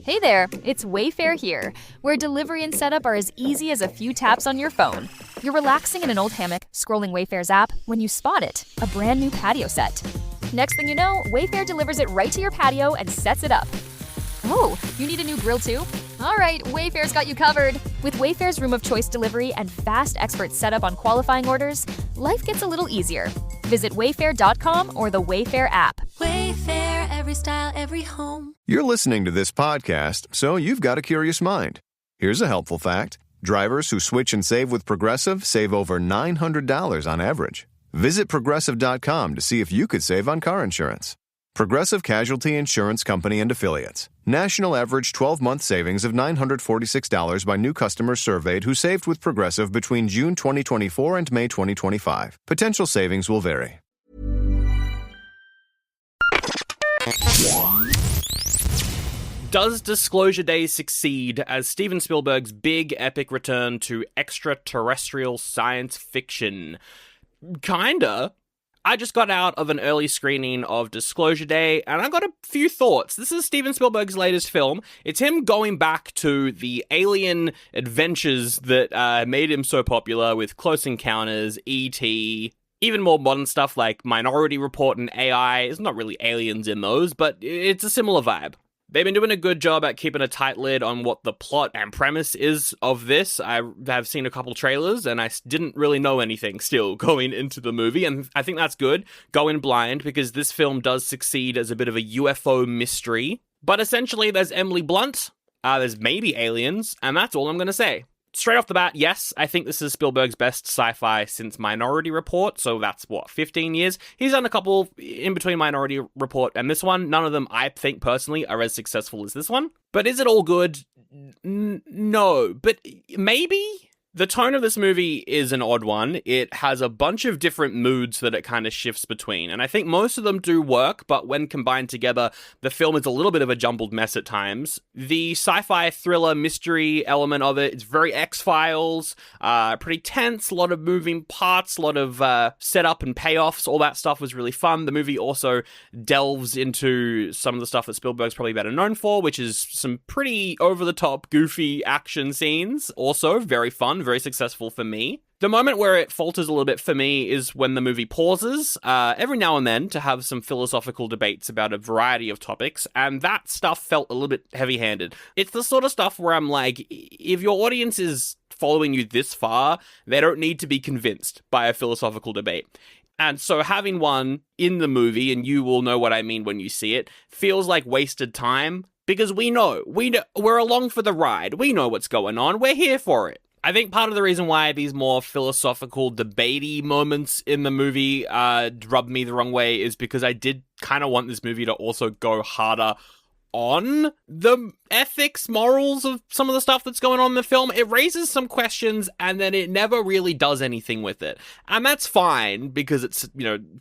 Hey there, it's Wayfair here, where delivery and setup are as easy as a few taps on your phone. You're relaxing in an old hammock, scrolling Wayfair's app, when you spot it, a brand new patio set. Next thing you know, Wayfair delivers it right to your patio and sets it up. Oh, you need a new grill too? All right, Wayfair's got you covered. With Wayfair's room of choice delivery and fast expert setup on qualifying orders, life gets a little easier. Visit wayfair.com or the Wayfair app. Wayfair, every style, every home. You're listening to this podcast, so you've got a curious mind. Here's a helpful fact. Drivers who switch and save with Progressive save over $900 on average. Visit Progressive.com to see if you could save on car insurance. Progressive Casualty Insurance Company and Affiliates. National average 12-month savings of $946 by new customers surveyed who saved with Progressive between June 2024 and May 2025. Potential savings will vary. Does Disclosure Day succeed as Steven Spielberg's big epic return to extraterrestrial science fiction? Kinda. I just got out of an early screening of Disclosure Day, and I got a few thoughts. This is Steven Spielberg's latest film. It's him going back to the alien adventures that made him so popular with Close Encounters, E.T., even more modern stuff like Minority Report and AI. It's not really aliens in those, but it's a similar vibe. They've been doing a good job at keeping a tight lid on what the plot and premise is of this. I have seen a couple trailers, and I didn't really know anything still going into the movie, and I think that's good. Go in blind, because this film does succeed as a bit of a UFO mystery. But essentially, there's Emily Blunt, there's maybe aliens, and that's all I'm going to say. Straight off the bat, yes, I think this is Spielberg's best sci-fi since Minority Report, so that's, 15 years? He's done a couple in between Minority Report and this one. None of them, I think, personally, are as successful as this one. But is it all good? No, but maybe? The tone of this movie is an odd one. It has a bunch of different moods that it kind of shifts between, and I think most of them do work, but when combined together, the film is a little bit of a jumbled mess at times. The sci-fi thriller mystery element of it is very X-Files, pretty tense, a lot of moving parts, a lot of setup and payoffs. All that stuff was really fun. The movie also delves into some of the stuff that Spielberg's probably better known for, which is some pretty over-the-top, goofy action scenes. Also very fun, very successful for me. The moment where it falters a little bit for me is when the movie pauses every now and then to have some philosophical debates about a variety of topics, and that stuff felt a little bit heavy-handed. It's the sort of stuff where I'm like, if your audience is following you this far, they don't need to be convinced by a philosophical debate. And so having one in the movie, and you will know what I mean when you see it, feels like wasted time, because we're along for the ride. We know what's going on. We're here for it. I think part of the reason why these more philosophical, debatey moments in the movie rubbed me the wrong way is because I did kind of want this movie to also go harder on the ethics, morals of some of the stuff that's going on in the film. It raises some questions, and then it never really does anything with it. And that's fine, because it's,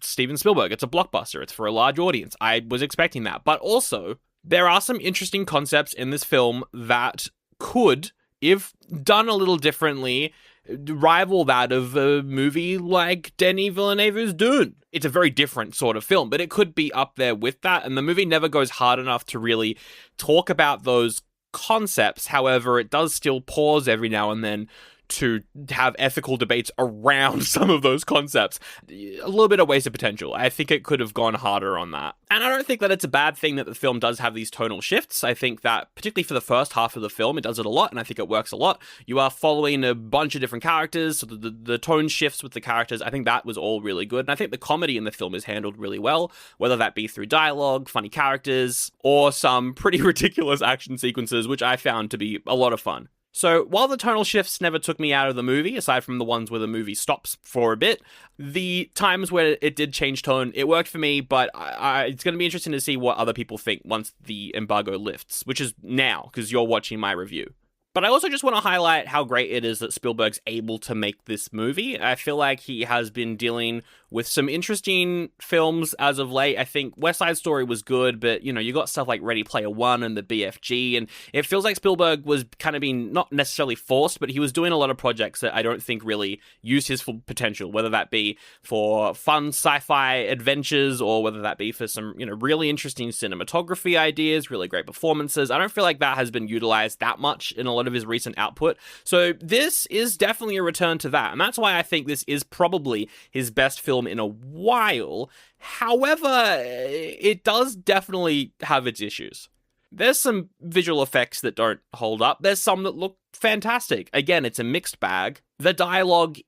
Steven Spielberg. It's a blockbuster. It's for a large audience. I was expecting that. But also, there are some interesting concepts in this film that could, if done a little differently, rival that of a movie like Denis Villeneuve's Dune. It's a very different sort of film, but it could be up there with that, and the movie never goes hard enough to really talk about those concepts. However, it does still pause every now and then to have ethical debates around some of those concepts. A little bit of wasted potential. I think it could have gone harder on that. And I don't think that it's a bad thing that the film does have these tonal shifts. I think that, particularly for the first half of the film, it does it a lot, and I think it works a lot. You are following a bunch of different characters, so the tone shifts with the characters. I think that was all really good, and I think the comedy in the film is handled really well, whether that be through dialogue, funny characters, or some pretty ridiculous action sequences, which I found to be a lot of fun. So while the tonal shifts never took me out of the movie, aside from the ones where the movie stops for a bit, the times where it did change tone, it worked for me, but it's going to be interesting to see what other people think once the embargo lifts, which is now, because you're watching my review. But I also just want to highlight how great it is that Spielberg's able to make this movie. I feel like he has been dealing with some interesting films as of late. I think West Side Story was good, but, you got stuff like Ready Player One and the BFG, and it feels like Spielberg was kind of being not necessarily forced, but he was doing a lot of projects that I don't think really used his full potential, whether that be for fun sci-fi adventures or whether that be for some, really interesting cinematography ideas, really great performances. I don't feel like that has been utilized that much in a lot of his recent output. So this is definitely a return to that, and that's why I think this is probably his best film in a while. However, it does definitely have its issues. There's some visual effects that don't hold up. There's some that look fantastic. Again, it's a mixed bag. The dialogue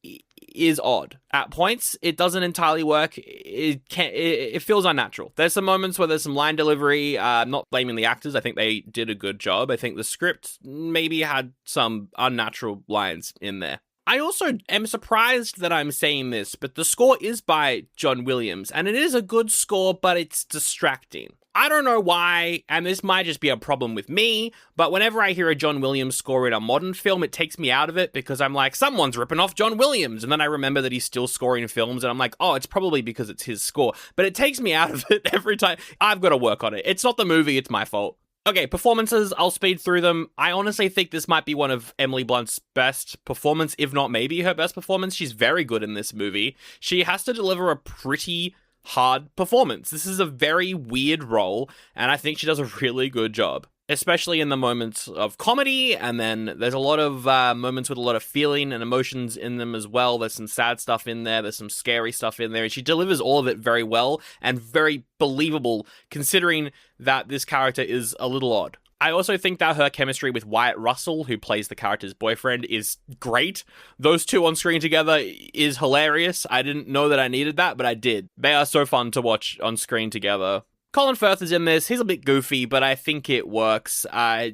is odd. At points, it doesn't entirely work. It feels unnatural. There's some moments where there's some line delivery. I'm not blaming the actors. I think they did a good job. I think the script maybe had some unnatural lines in there. I also am surprised that I'm saying this, but the score is by John Williams, and it is a good score, but it's distracting. I don't know why, and this might just be a problem with me, but whenever I hear a John Williams score in a modern film, it takes me out of it because I'm like, someone's ripping off John Williams, and then I remember that he's still scoring films, and I'm like, oh, it's probably because it's his score, but it takes me out of it every time. I've got to work on it. It's not the movie, it's my fault. Okay, performances, I'll speed through them. I honestly think this might be one of Emily Blunt's best performance, if not maybe her best performance. She's very good in this movie. She has to deliver a pretty hard performance. This is a very weird role, and I think she does a really good job, especially in the moments of comedy, and then there's a lot of moments with a lot of feeling and emotions in them as well. There's some sad stuff in there, there's some scary stuff in there, and she delivers all of it very well and very believable, considering that this character is a little odd. I also think that her chemistry with Wyatt Russell, who plays the character's boyfriend, is great. Those two on screen together is hilarious. I didn't know that I needed that, but I did. They are so fun to watch on screen together. Colin Firth is in this. He's a bit goofy, but I think it works. I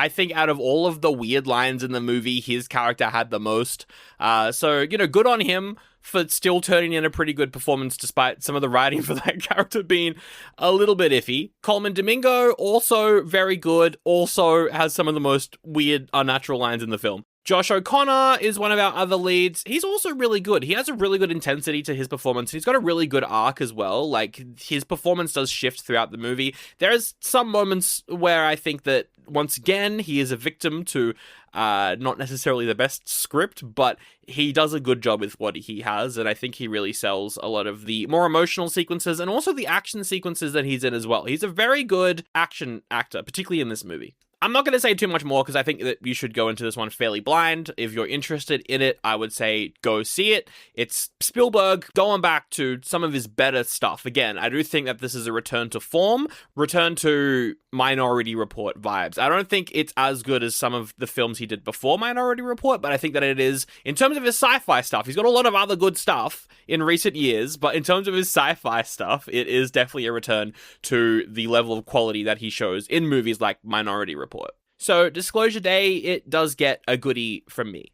think out of all of the weird lines in the movie, his character had the most. So, good on him for still turning in a pretty good performance despite some of the writing for that character being a little bit iffy. Colman Domingo, also very good, also has some of the most weird, unnatural lines in the film. Josh O'Connor is one of our other leads. He's also really good. He has a really good intensity to his performance. He's got a really good arc as well. Like, his performance does shift throughout the movie. There's some moments where I think that, once again, he is a victim to not necessarily the best script, but he does a good job with what he has, and I think he really sells a lot of the more emotional sequences and also the action sequences that he's in as well. He's a very good action actor, particularly in this movie. I'm not going to say too much more because I think that you should go into this one fairly blind. If you're interested in it, I would say go see it. It's Spielberg going back to some of his better stuff. Again, I do think that this is a return to form, return to Minority Report vibes. I don't think it's as good as some of the films he did before Minority Report, but I think that it is, in terms of his sci-fi stuff, he's got a lot of other good stuff in recent years, but in terms of his sci-fi stuff, it is definitely a return to the level of quality that he shows in movies like Minority Report. So, Disclosure Day, it does get a goodie from me.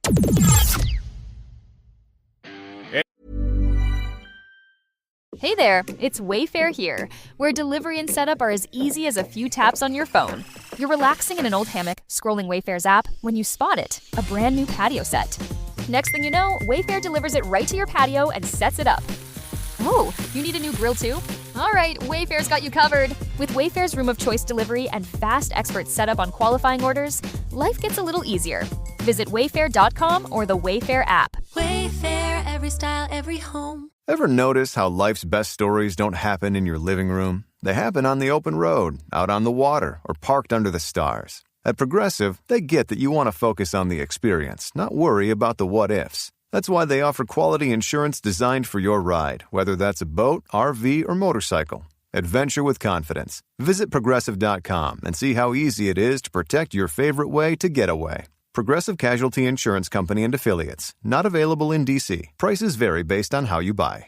Hey there, it's Wayfair here, where delivery and setup are as easy as a few taps on your phone. You're relaxing in an old hammock, scrolling Wayfair's app, when you spot it, a brand new patio set. Next thing you know, Wayfair delivers it right to your patio and sets it up. Oh, you need a new grill too? All right, Wayfair's got you covered. With Wayfair's room of choice delivery and fast expert setup on qualifying orders, life gets a little easier. Visit wayfair.com or the Wayfair app. Wayfair, every style, every home. Ever notice how life's best stories don't happen in your living room? They happen on the open road, out on the water, or parked under the stars. At Progressive, they get that you want to focus on the experience, not worry about the what-ifs. That's why they offer quality insurance designed for your ride, whether that's a boat, RV, or motorcycle. Adventure with confidence. Visit Progressive.com and see how easy it is to protect your favorite way to get away. Progressive Casualty Insurance Company and Affiliates. Not available in D.C. Prices vary based on how you buy.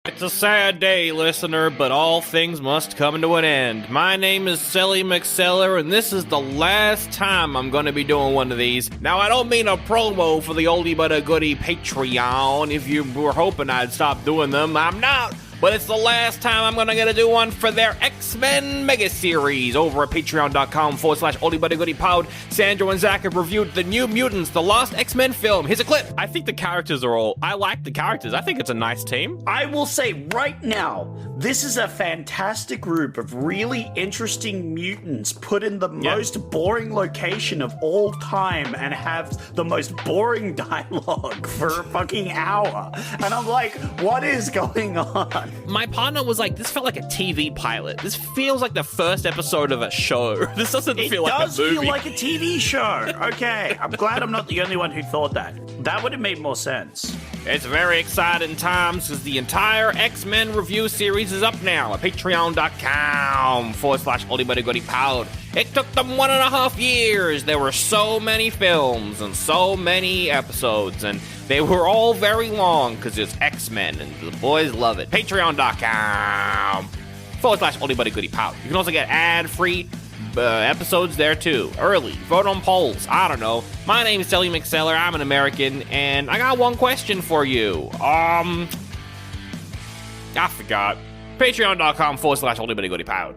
It's a sad day, listener, but all things must come to an end. My name is Sally McSeller, and this is the last time I'm going to be doing one of these. Now, I don't mean a promo for the Oldie but a Goodie Patreon. If you were hoping I'd stop doing them, I'm not. but it's the last time I'm gonna get to do one for their X-Men mega series. Over at patreon.com/Oldie Buddy Goodie Pod, Sandro and Zach have reviewed The New Mutants, the last X-Men film. Here's a clip. I think the characters I like the characters. I think it's a nice team. I will say right now, this is a fantastic group of really interesting mutants put in the most boring location of all time and have the most boring dialogue for a fucking hour. And I'm like, what is going on? My partner was like, this felt like a TV pilot. This feels like the first episode of a show. This doesn't feel like a movie. It does feel like a TV show. Okay, I'm glad I'm not the only one who thought that. That would have made more sense. It's very exciting times because the entire X-Men review series is up now at patreon.com/Oldie Buddy Goodie Pod. It took them 1.5 years. There were so many films and so many episodes, and they were all very long because it's X-Men and the boys love it. Patreon.com/Oldie Buddy Goodie Pod. You can also get ad-free episodes there too. Early. Vote on polls. I don't know. My name is Telly McSeller. I'm an American, and I got one question for you. I forgot. Patreon.com/Oldie Buddy Goodie Pod.